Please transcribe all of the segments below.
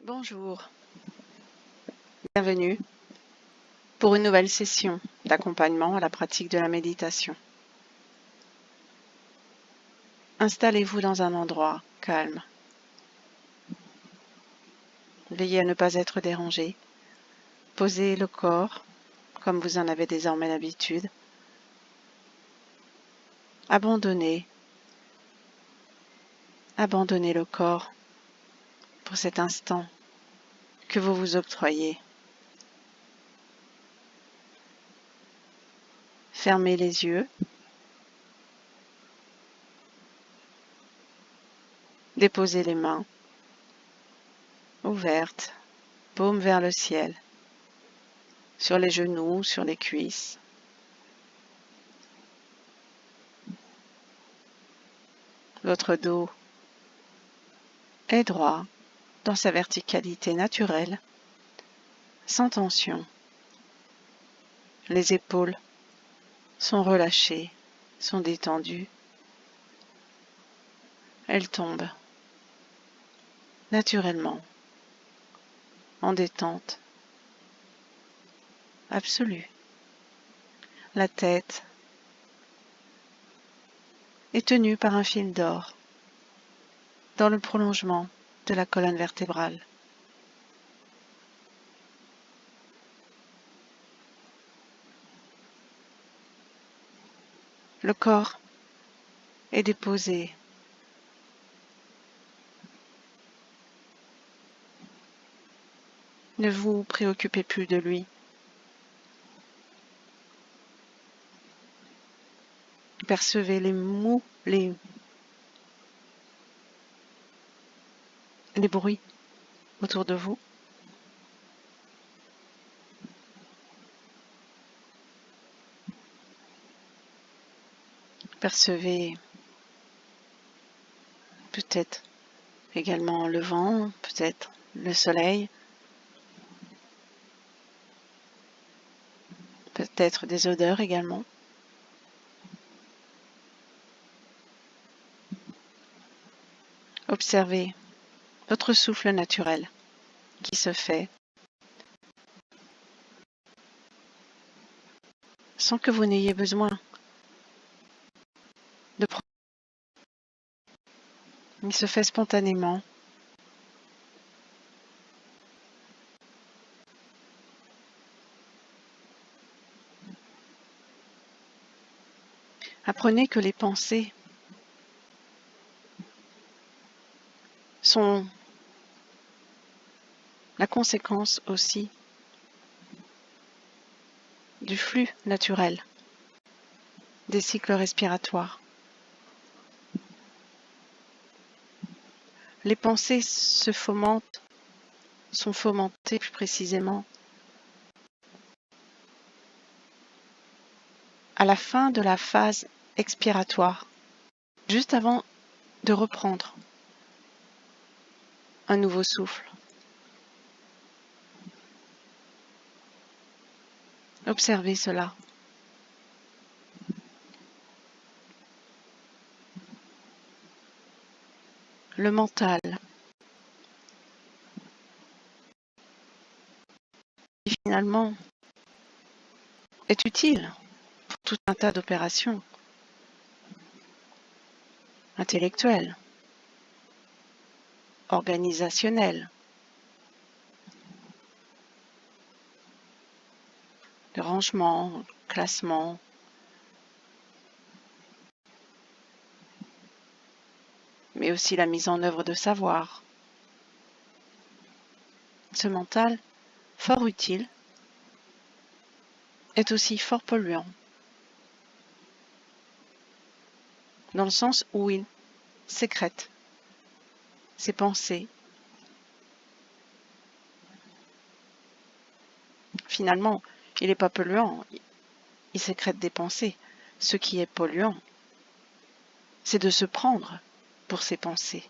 Bonjour, bienvenue pour une nouvelle session d'accompagnement à la pratique de la méditation. Installez-vous dans un endroit calme. Veillez à ne pas être dérangé. Posez le corps comme vous en avez désormais l'habitude. Abandonnez le corps pour cet instant que vous vous octroyez. Fermez les yeux. Déposez les mains ouvertes, paume vers le ciel, sur les genoux, sur les cuisses. Votre dos est droit dans sa verticalité naturelle, sans tension. Les épaules sont relâchées, sont détendues. Elles tombent naturellement, en détente absolue. La tête est tenue par un fil d'or dans le prolongement de la colonne vertébrale. Le corps est déposé. Ne vous préoccupez plus de lui. Percevez les bruits autour de vous. Percevez peut-être également le vent, peut-être le soleil, peut-être des odeurs également. Observez votre souffle naturel qui se fait sans que vous n'ayez besoin de prendre. Il se fait spontanément. Apprenez que les pensées sont la conséquence aussi du flux naturel des cycles respiratoires. Les pensées sont fomentées plus précisément à la fin de la phase expiratoire, juste avant de reprendre un nouveau souffle. Observez cela. Le mental, qui finalement est utile pour tout un tas d'opérations intellectuelles, organisationnelles, de rangement, classement, mais aussi la mise en œuvre de savoir. Ce mental, fort utile, est aussi fort polluant, dans le sens où il sécrète ses pensées. Finalement, il n'est pas polluant, il sécrète des pensées. Ce qui est polluant, c'est de se prendre pour ses pensées,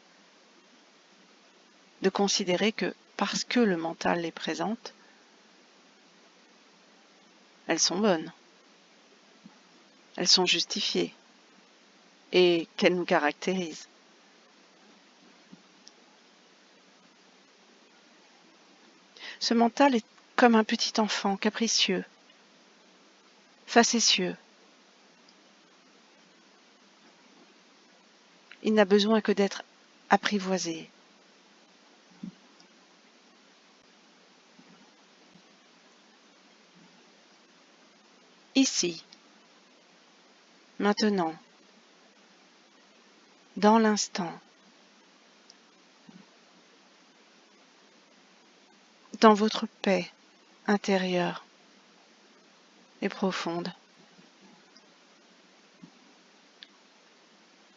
de considérer que parce que le mental les présente, elles sont bonnes, elles sont justifiées et qu'elles nous caractérisent. Ce mental est comme un petit enfant capricieux, facétieux. Il n'a besoin que d'être apprivoisé. Ici, maintenant, dans l'instant, dans votre paix intérieure et profonde.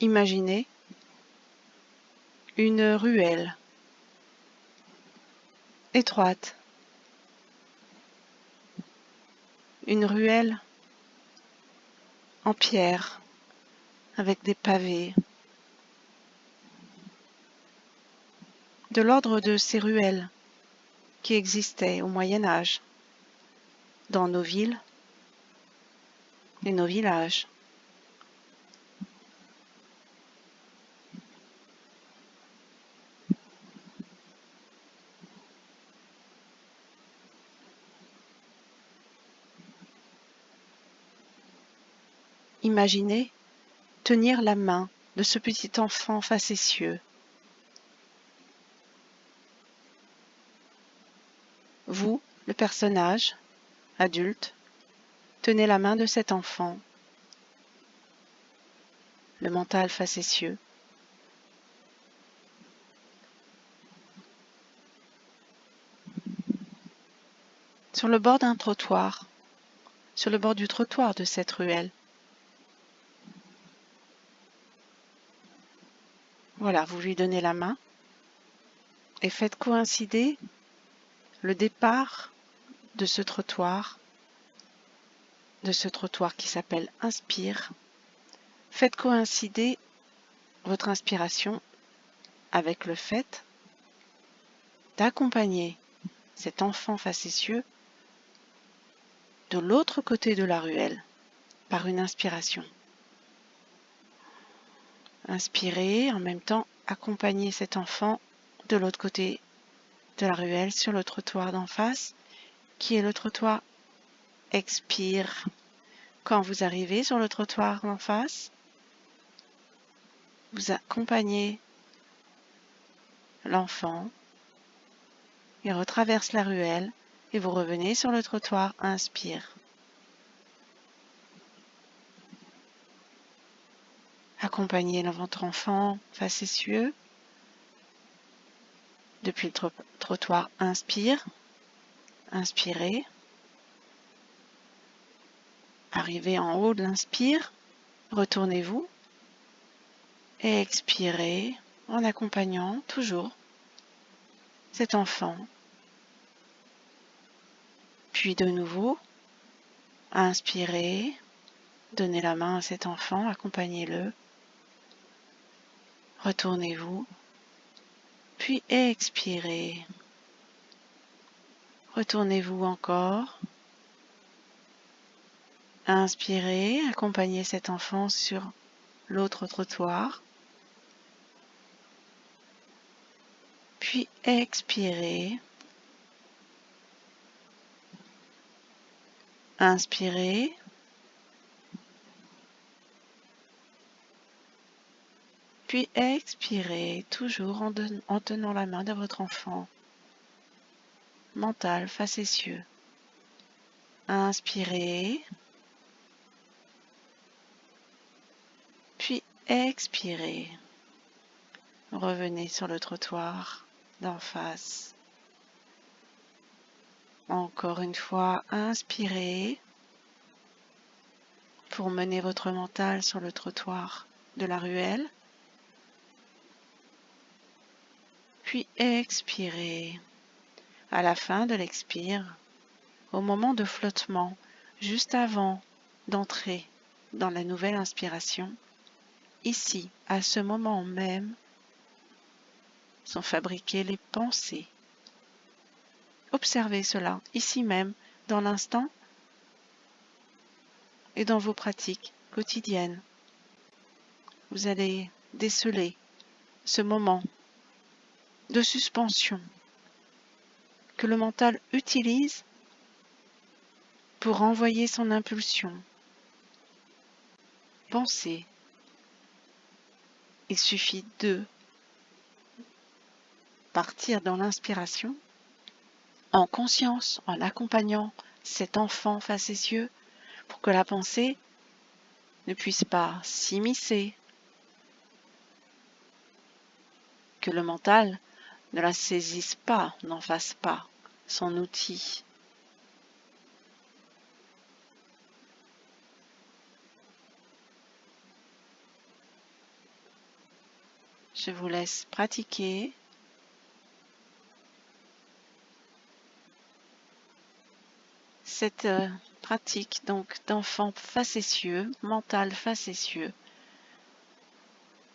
Imaginez une ruelle étroite, une ruelle en pierre avec des pavés, de l'ordre de ces ruelles qui existaient au Moyen Âge dans nos villes et nos villages. Imaginez tenir la main de ce petit enfant facétieux. Vous, le personnage, adulte, tenez la main de cet enfant, le mental facétieux. Sur le bord d'un trottoir, sur le bord du trottoir de cette ruelle. Voilà, vous lui donnez la main et faites coïncider le départ de ce trottoir qui s'appelle Inspire. Faites coïncider votre inspiration avec le fait d'accompagner cet enfant facétieux de l'autre côté de la ruelle par une inspiration. Inspirez, en même temps, accompagnez cet enfant de l'autre côté de la ruelle sur le trottoir d'en face, qui est le trottoir. Expire. Quand vous arrivez sur le trottoir d'en face, vous accompagnez l'enfant, il retraverse la ruelle et vous revenez sur le trottoir. Inspire. Accompagnez votre enfant facétieux depuis le trottoir. Inspire. Inspirez. Arrivez en haut de l'inspire. Retournez-vous. Et expirez en accompagnant toujours cet enfant. Puis de nouveau, inspirez. Donnez la main à cet enfant. Accompagnez-le. Retournez-vous. Puis expirez. Retournez-vous encore. Inspirez, accompagnez cet enfant sur l'autre trottoir. Puis expirez. Inspirez. Puis expirez, toujours en tenant la main de votre enfant. Mental, facétieux. Inspirez. Puis expirez. Revenez sur le trottoir d'en face. Encore une fois, inspirez pour mener votre mental sur le trottoir de la ruelle. Puis expirez. À la fin de l'expire, au moment de flottement, juste avant d'entrer dans la nouvelle inspiration, ici, à ce moment même, sont fabriquées les pensées. Observez cela, ici même, dans l'instant et dans vos pratiques quotidiennes. Vous allez déceler ce moment de suspension que le mental utilise pour renvoyer son impulsion. Pensez. Il suffit de partir dans l'inspiration, en conscience, en accompagnant cet enfant face à ses yeux, pour que la pensée ne puisse pas s'immiscer, que le mental ne la saisisse pas, n'en fasse pas son outil. Je vous laisse pratiquer. Cette pratique donc d'enfant facétieux, mental facétieux.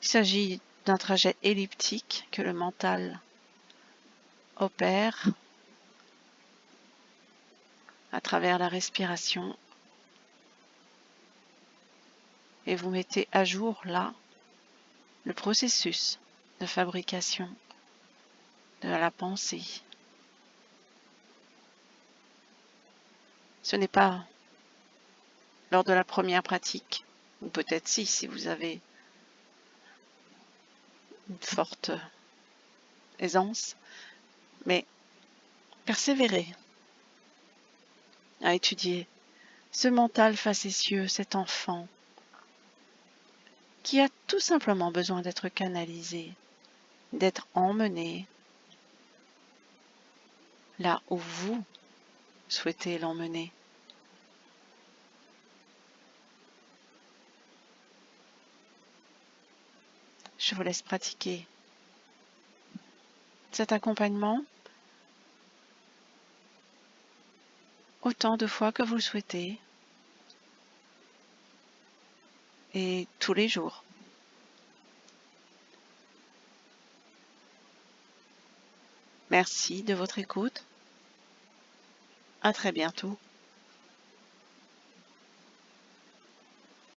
Il s'agit d'un trajet elliptique que le mental opère à travers la respiration et vous mettez à jour là le processus de fabrication de la pensée. Ce n'est pas lors de la première pratique, ou peut-être si vous avez une forte aisance, mais persévérez à étudier ce mental facétieux, cet enfant qui a tout simplement besoin d'être canalisé, d'être emmené là où vous souhaitez l'emmener. Je vous laisse pratiquer cet accompagnement autant de fois que vous le souhaitez et tous les jours. Merci de votre écoute. À très bientôt.